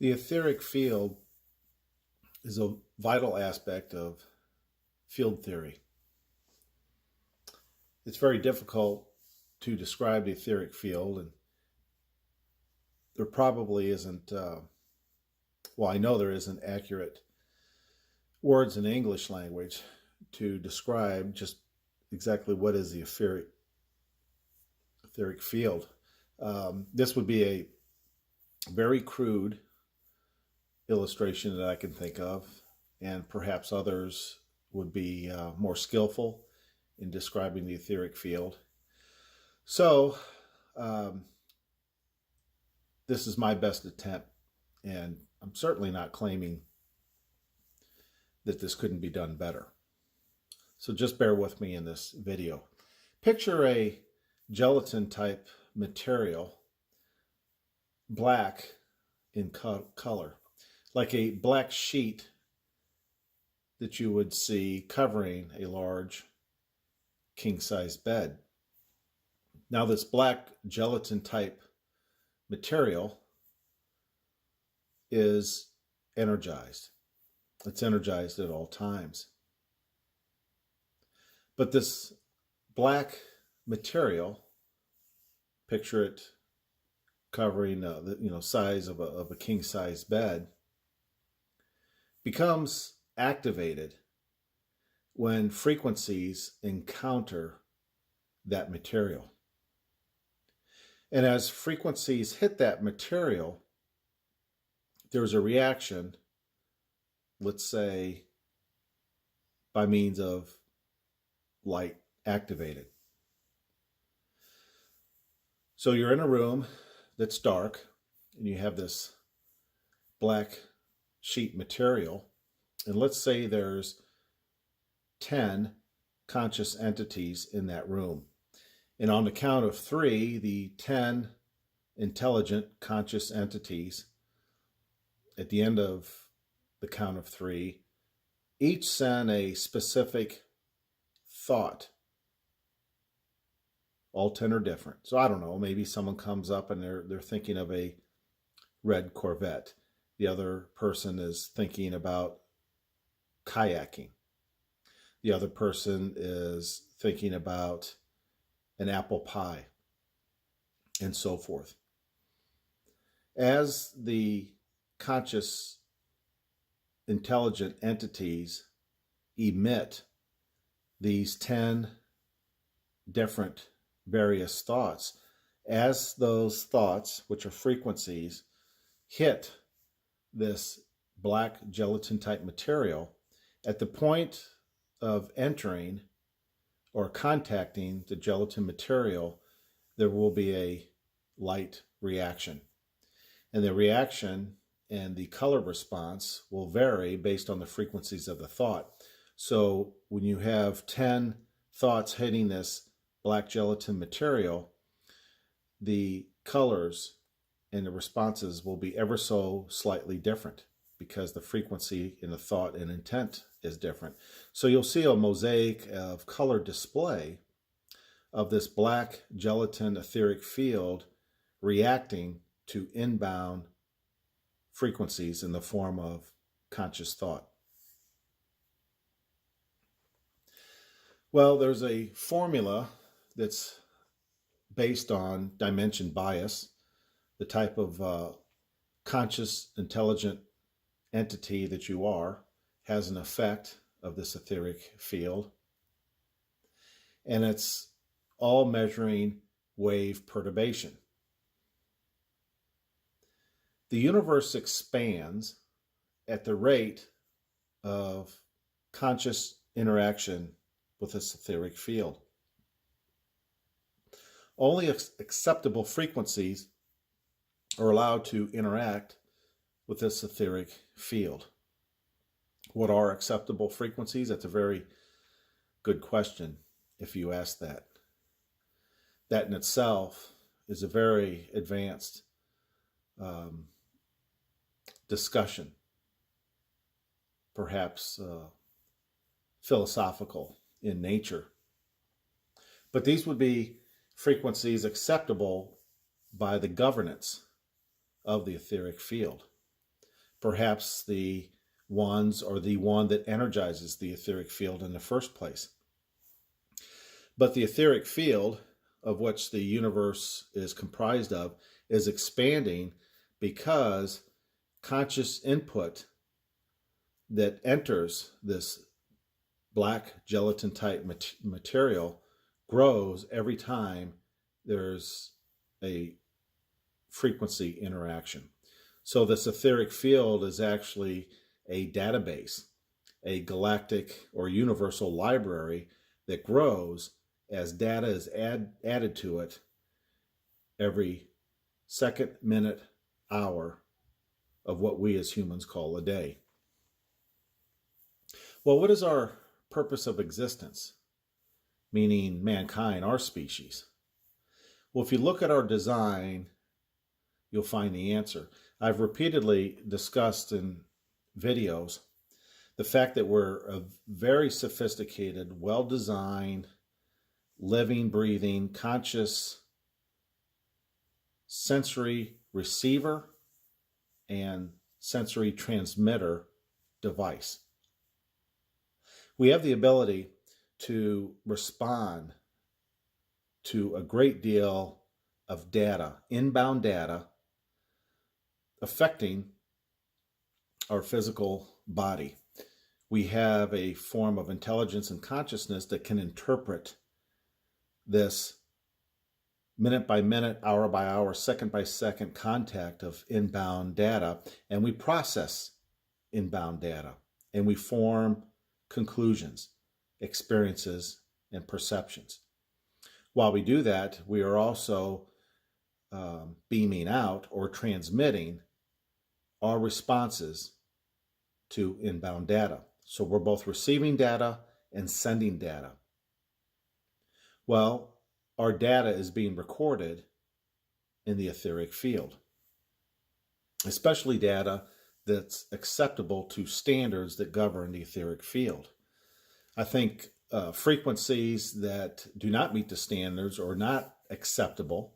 The etheric field is a vital aspect of field theory. It's very difficult to describe the etheric field, and there probably isn't, I know there isn't accurate words in English language to describe just exactly what is the etheric field. This would be a very crude illustration that I can think of, and perhaps others would be more skillful in describing the etheric field. So this is my best attempt, and I'm certainly not claiming that this couldn't be done better. So just bear with me in this video. Picture a gelatin type material, black in color, like a black sheet that you would see covering a large king-size bed. Now this black gelatin type material is energized. It's energized at all times. But this black material, picture it covering the size of a king-size bed, becomes activated when frequencies encounter that material. And as frequencies hit that material, there's a reaction, let's say, by means of light activated. So you're in a room that's dark, and you have this black sheet material, and let's say there's 10 conscious entities in that room. And on the count of 3, the 10 intelligent conscious entities, at the end of the count of 3, each send a specific thought. All 10 are different. So I don't know, maybe someone comes up and they're thinking of a red Corvette. The other person is thinking about kayaking. The other person is thinking about an apple pie, and so forth. As the conscious intelligent entities emit these 10 different various thoughts, as those thoughts, which are frequencies, hit this black gelatin type material, at the point of entering or contacting the gelatin material, there will be a light reaction. And the reaction and the color response will vary based on the frequencies of the thought. So when you have 10 thoughts hitting this black gelatin material, the colors and the responses will be ever so slightly different because the frequency in the thought and intent is different. So you'll see a mosaic of color display of this black gelatin etheric field reacting to inbound frequencies in the form of conscious thought. Well, there's a formula that's based on dimension bias, the type of conscious, intelligent entity that you are has an effect of this etheric field. And it's all measuring wave perturbation. The universe expands at the rate of conscious interaction with this etheric field. Only acceptable frequencies are allowed to interact with this etheric field. What are acceptable frequencies? That's a very good question if you ask that. That in itself is a very advanced discussion, perhaps philosophical in nature. But these would be frequencies acceptable by the governance of the etheric field. perhaps the ones or the one that energizes the etheric field in the first place. But the etheric field, of which the universe is comprised of, is expanding because conscious input that enters this black gelatin-type material grows every time there's a frequency interaction. So this etheric field is actually a database, a galactic or universal library that grows as data is added to it every second, minute, hour of what we as humans call a day. Well, what is our purpose of existence? Meaning mankind, our species. Well, if you look at our design, you'll find the answer. I've repeatedly discussed in videos the fact that we're a very sophisticated, well-designed, living, breathing, conscious sensory receiver and sensory transmitter device. We have the ability to respond to a great deal of data, inbound data, affecting our physical body. We have a form of intelligence and consciousness that can interpret this minute by minute, hour by hour, second by second contact of inbound data, and we process inbound data, and we form conclusions, experiences, and perceptions. While we do that, we are also beaming out or transmitting our responses to inbound data. So we're both receiving data and sending data. Well, our data is being recorded in the etheric field, especially data that's acceptable to standards that govern the etheric field. I think frequencies that do not meet the standards or not acceptable,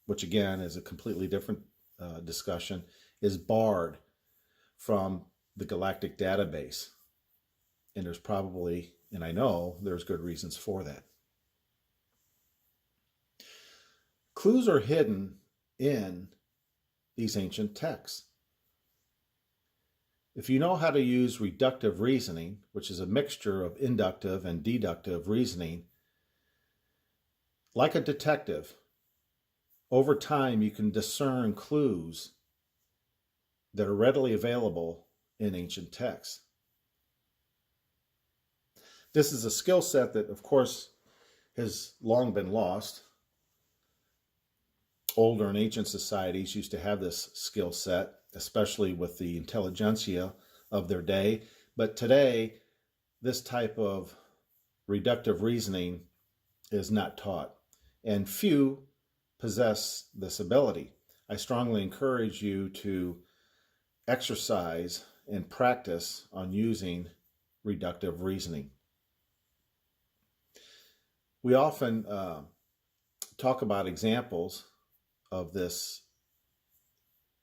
which again is a completely different discussion, is barred from the galactic database. And there's probably, and I know there's good reasons for that. Clues are hidden in these ancient texts. If you know how to use reductive reasoning, which is a mixture of inductive and deductive reasoning, like a detective, over time you can discern clues that are readily available in ancient texts. This is a skill set that, of course, has long been lost. Older and ancient societies used to have this skill set, especially with the intelligentsia of their day. But today, this type of reductive reasoning is not taught, and few possess this ability. I strongly encourage you to exercise and practice on using reductive reasoning. We often talk about examples of this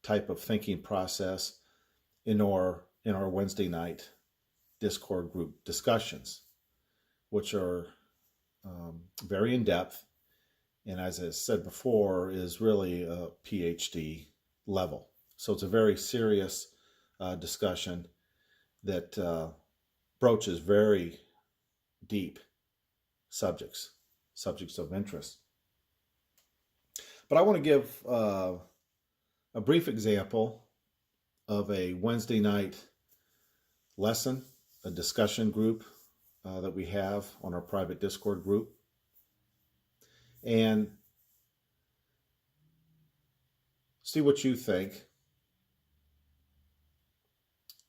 type of thinking process in our Wednesday night Discord group discussions, which are very in-depth, and as I said before, is really a PhD level. So it's a very serious discussion that broaches very deep subjects of interest. But I want to give a brief example of a Wednesday night lesson, a discussion group that we have on our private Discord group. And see what you think.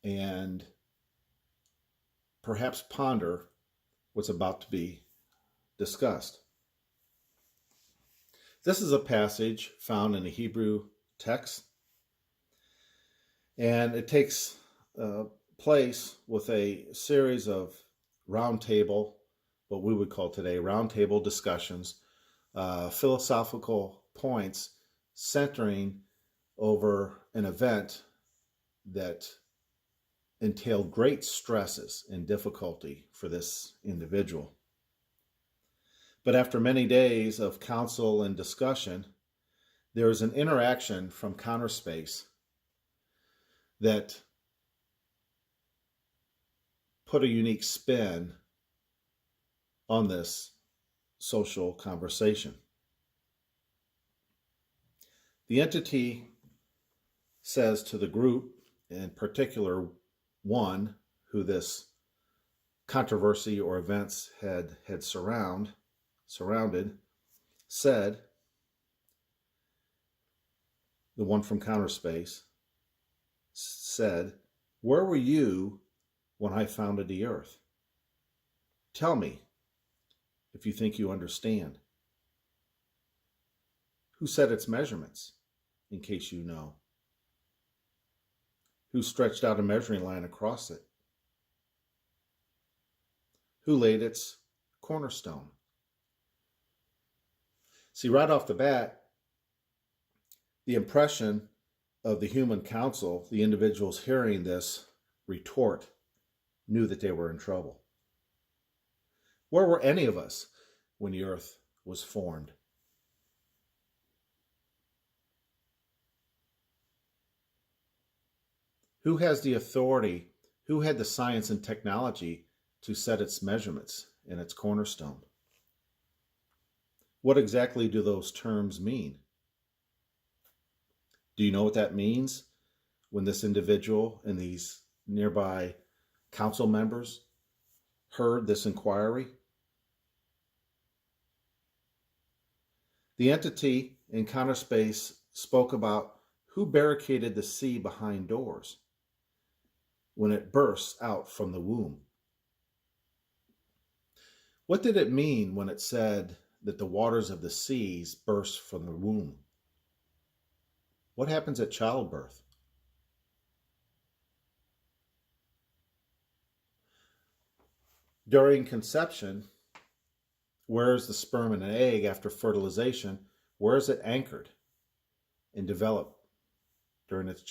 And perhaps ponder what's about to be discussed. This is a passage found in the Hebrew text, and it takes place with a series of roundtable, what we would call today roundtable discussions, philosophical points centering over an event that entailed great stresses and difficulty for this individual. But after many days of counsel and discussion, there is an interaction from counter space that put a unique spin on this social conversation. The entity says to the group, in particular one who this controversy or events had surrounded, said, the one from counter space said, "Where were you when I founded the earth? Tell me if you think you understand. Who set its measurements, in case you know? Who stretched out a measuring line across it? Who laid its cornerstone?" See, right off the bat, the impression of the human council, the individuals hearing this retort, knew that they were in trouble. Where were any of us when the earth was formed? Who has the authority? Who had the science and technology to set its measurements and its cornerstone? What exactly do those terms mean? Do you know what that means when this individual and these nearby council members heard this inquiry? The entity in counter space spoke about who barricaded the sea behind doors when it bursts out from the womb. What did it mean when it said that the waters of the seas burst from the womb? What happens at childbirth? During conception, where is the sperm and an egg after fertilization? Where is it anchored and developed during its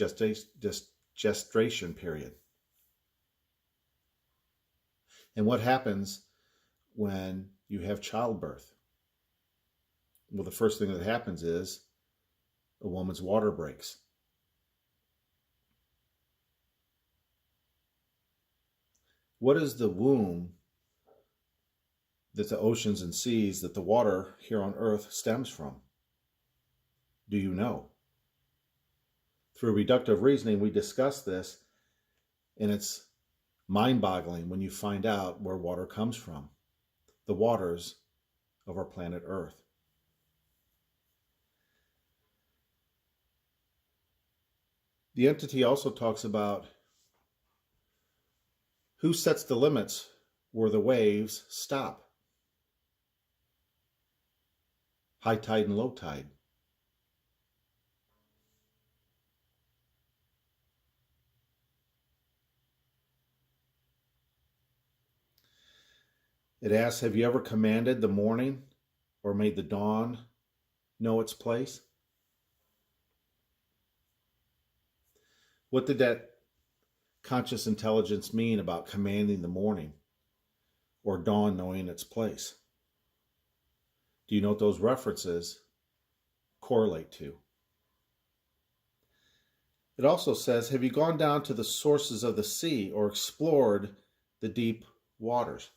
gestation period? And what happens when you have childbirth? Well, the first thing that happens is a woman's water breaks. What is the womb that the oceans and seas, that the water here on earth stems from? Do you know? Through reductive reasoning, we discuss this, and it's mind-boggling when you find out where water comes from. The waters of our planet Earth. The entity also talks about who sets the limits where the waves stop. High tide and low tide. It asks, have you ever commanded the morning or made the dawn know its place? What did that conscious intelligence mean about commanding the morning or dawn knowing its place? Do you know what those references correlate to? It also says, have you gone down to the sources of the sea or explored the deep waters?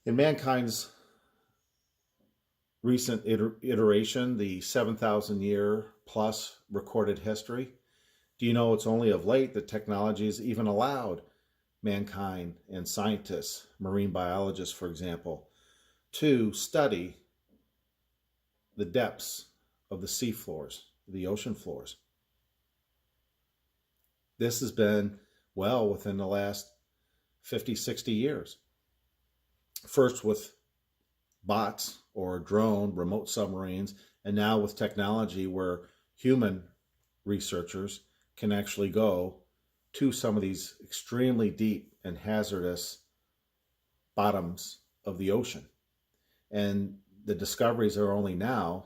In mankind's recent iteration, the 7,000 year plus recorded history, do you know it's only of late that technology has even allowed mankind and scientists, marine biologists, for example, to study the depths of the sea floors, the ocean floors? This has been well within the last 50, 60 years. First with bots or drone, remote submarines, and now with technology where human researchers can actually go to some of these extremely deep and hazardous bottoms of the ocean. And the discoveries are only now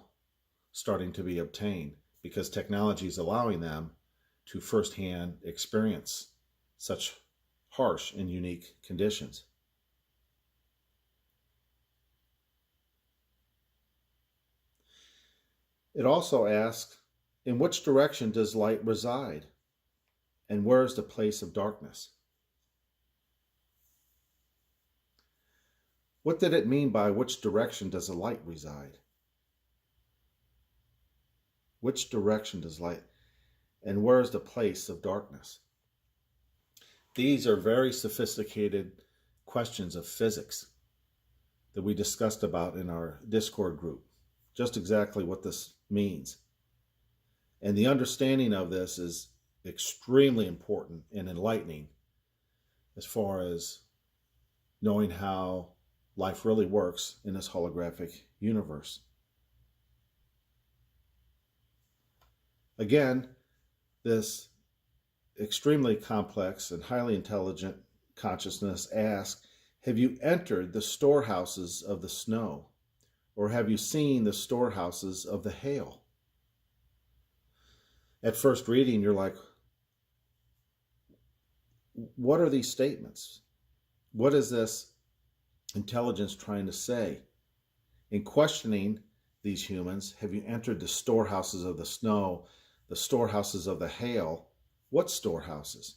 starting to be obtained because technology is allowing them to firsthand experience such harsh and unique conditions. It also asks, in which direction does light reside? And where is the place of darkness? What did it mean by which direction does the light reside? Which direction does light, and where is the place of darkness? These are very sophisticated questions of physics that we discussed about in our Discord group, just exactly what this means. And the understanding of this is extremely important and enlightening as far as knowing how life really works in this holographic universe. Again, this extremely complex and highly intelligent consciousness asks, have you entered the storehouses of the snow? Or have you seen the storehouses of the hail? At first reading, you're like, what are these statements? What is this intelligence trying to say? In questioning these humans, have you entered the storehouses of the snow, the storehouses of the hail? What storehouses?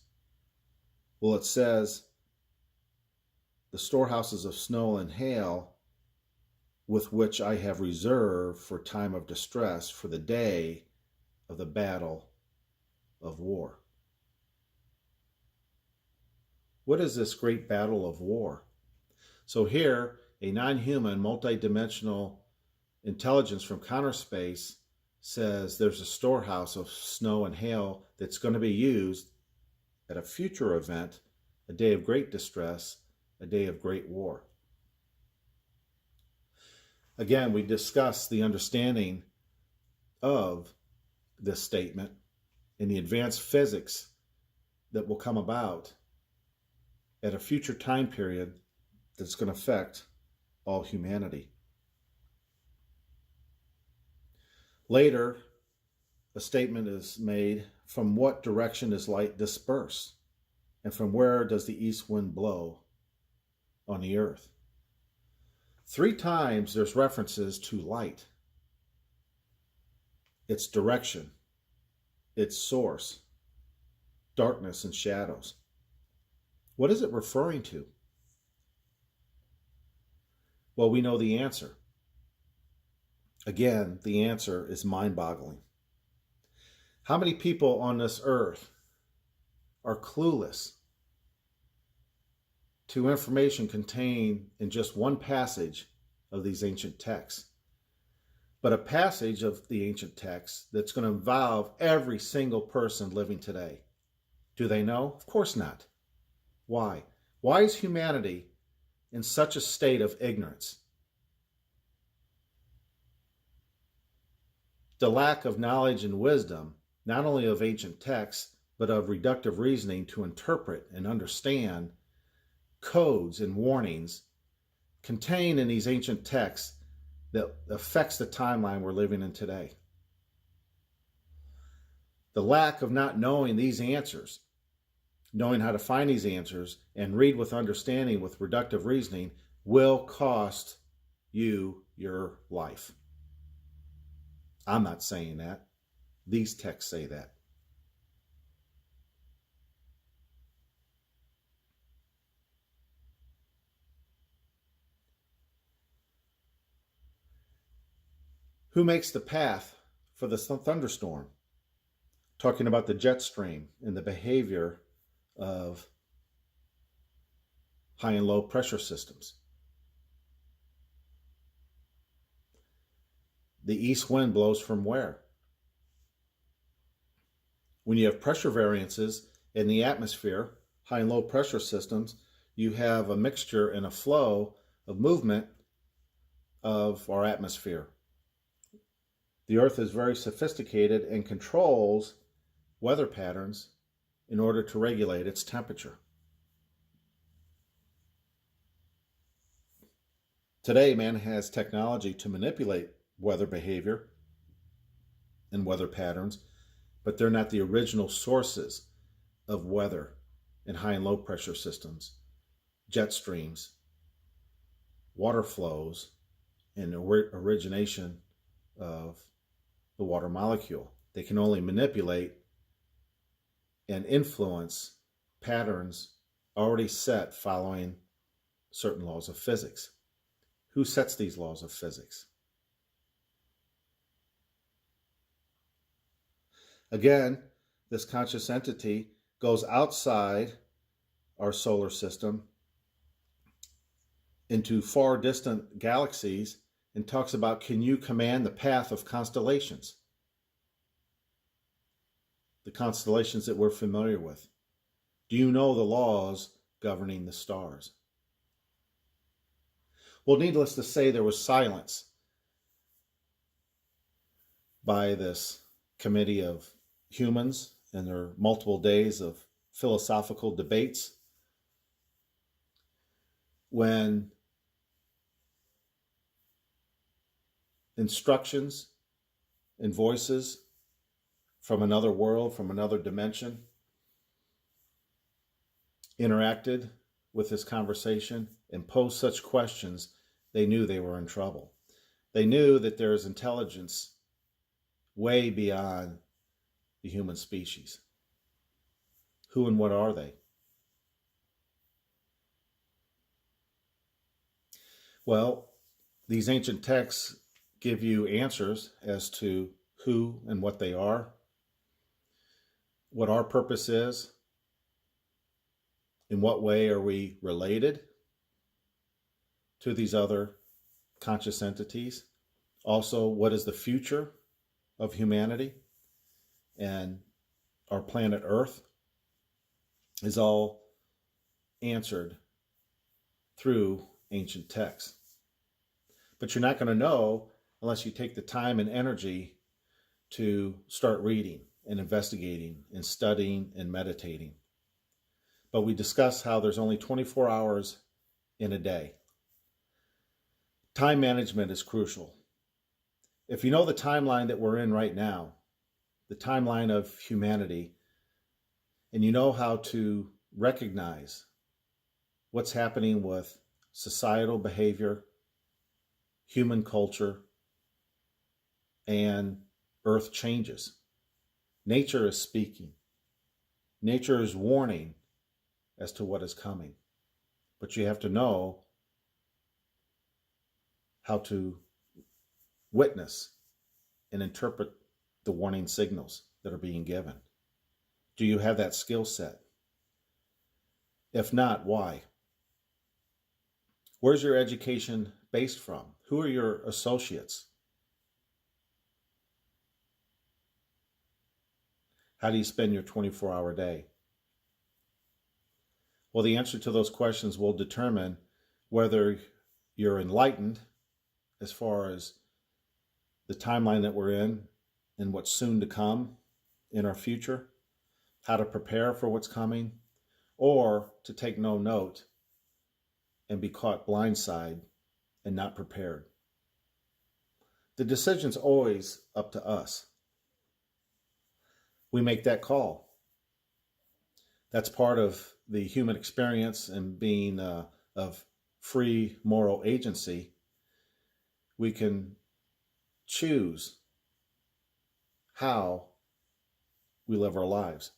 Well, it says the storehouses of snow and hail with which I have reserved for time of distress, for the day of the battle of war. What is this great battle of war? So here, a non-human, multi-dimensional intelligence from counter space says there's a storehouse of snow and hail that's going to be used at a future event, a day of great distress, a day of great war. Again, we discussed the understanding of this statement and the advanced physics that will come about at a future time period that's going to affect all humanity. Later, a statement is made, from what direction does light disperse? And from where does the east wind blow on the earth? 3 times there's references to light, its direction, its source, darkness and shadows. What is it referring to? Well, we know the answer. Again, the answer is mind-boggling. How many people on this earth are clueless to information contained in just one passage of these ancient texts? But a passage of the ancient texts that's going to involve every single person living today. Do they know? Of course not. Why? Why is humanity in such a state of ignorance? The lack of knowledge and wisdom, not only of ancient texts, but of reductive reasoning to interpret and understand codes and warnings contained in these ancient texts that affects the timeline we're living in today. The lack of not knowing these answers, knowing how to find these answers and read with understanding with reductive reasoning, will cost you your life. I'm not saying that. These texts say that. Who makes the path for the thunderstorm? Talking about the jet stream and the behavior of high and low pressure systems. The east wind blows from where? When you have pressure variances in the atmosphere, high and low pressure systems, you have a mixture and a flow of movement of our atmosphere. The Earth is very sophisticated and controls weather patterns in order to regulate its temperature. Today, man has technology to manipulate weather behavior and weather patterns, but they're not the original sources of weather and high and low pressure systems, jet streams, water flows, and origination of the water molecule. They can only manipulate and influence patterns already set following certain laws of physics. Who sets these laws of physics? Again, this conscious entity goes outside our solar system into far distant galaxies and talks about, can you command the path of constellations? The constellations that we're familiar with. Do you know the laws governing the stars? Well, needless to say, there was silence by this committee of humans and their multiple days of philosophical debates when instructions and voices from another world, from another dimension, interacted with this conversation and posed such questions, they knew they were in trouble. They knew that there is intelligence way beyond the human species. Who and what are they? Well, these ancient texts give you answers as to who and what they are, what our purpose is, in what way are we related to these other conscious entities. Also, what is the future of humanity and our planet Earth is all answered through ancient texts. But you're not going to know unless you take the time and energy to start reading and investigating and studying and meditating. But we discuss how there's only 24 hours in a day. Time management is crucial. If you know the timeline that we're in right now, the timeline of humanity, and you know how to recognize what's happening with societal behavior, human culture, and earth changes. Nature is speaking. Nature is warning as to what is coming. But you have to know how to witness and interpret the warning signals that are being given. Do you have that skill set? If not, why? Where's your education based from? Who are your associates? How do you spend your 24-hour day? Well, the answer to those questions will determine whether you're enlightened as far as the timeline that we're in and what's soon to come in our future, how to prepare for what's coming, or to take no note and be caught blindside and not prepared. The decision's always up to us. We make that call. That's part of the human experience and being of free moral agency. We can choose how we live our lives.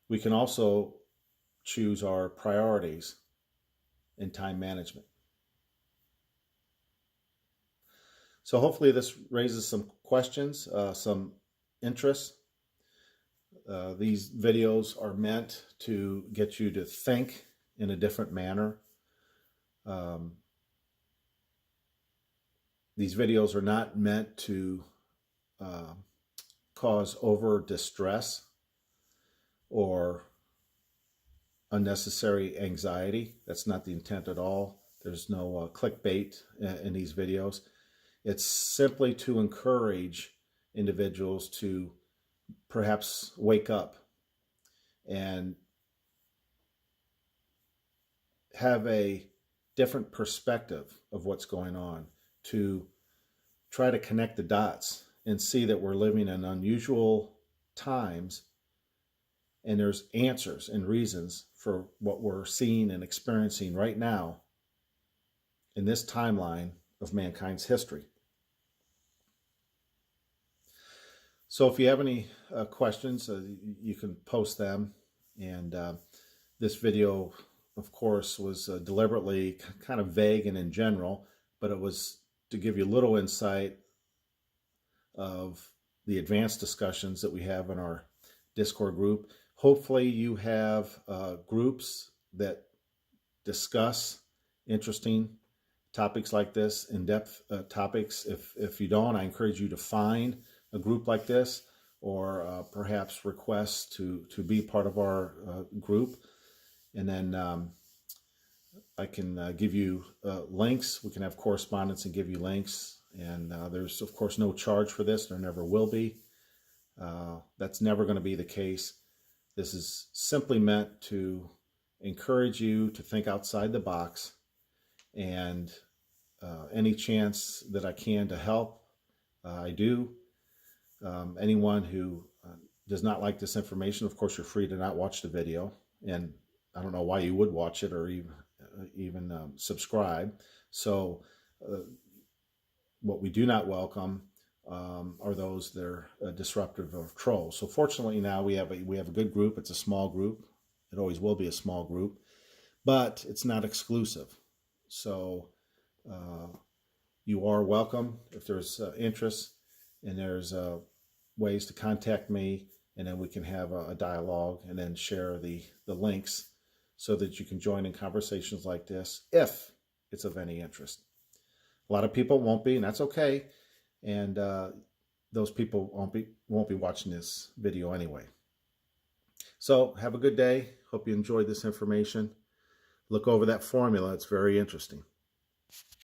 We can also choose our priorities in time management. So hopefully this raises some questions, some interest. These videos are meant to get you to think in a different manner. These videos are not meant to cause over distress or unnecessary anxiety. That's not the intent at all. There's no clickbait in these videos. It's simply to encourage individuals to perhaps wake up and have a different perspective of what's going on, to try to connect the dots and see that we're living in unusual times, and there's answers and reasons for what we're seeing and experiencing right now in this timeline of mankind's history. So if you have any questions, you can post them. And this video, of course, was deliberately kind of vague and in general, but it was to give you a little insight of the advanced discussions that we have in our Discord group. Hopefully you have groups that discuss interesting topics like this, in-depth topics. If you don't, I encourage you to find a group like this, or perhaps request to be part of our group. And then I can give you links. We can have correspondence and give you links. And there's, of course, no charge for this. There never will be. That's never going to be the case. This is simply meant to encourage you to think outside the box, and any chance that I can to help, I do. Anyone who does not like this information, of course, you're free to not watch the video, and I don't know why you would watch it or even subscribe. So what we do not welcome are those that are disruptive of trolls. So fortunately now we have a good group. It's a small group. It always will be a small group, but it's not exclusive. So you are welcome if there's interest, and there's ways to contact me, and then we can have a dialogue and then share the links so that you can join in conversations like this if it's of any interest. A lot of people won't be, and that's okay. And those people won't be watching this video anyway. So have a good day. Hope you enjoyed this information. Look over that formula. It's very interesting.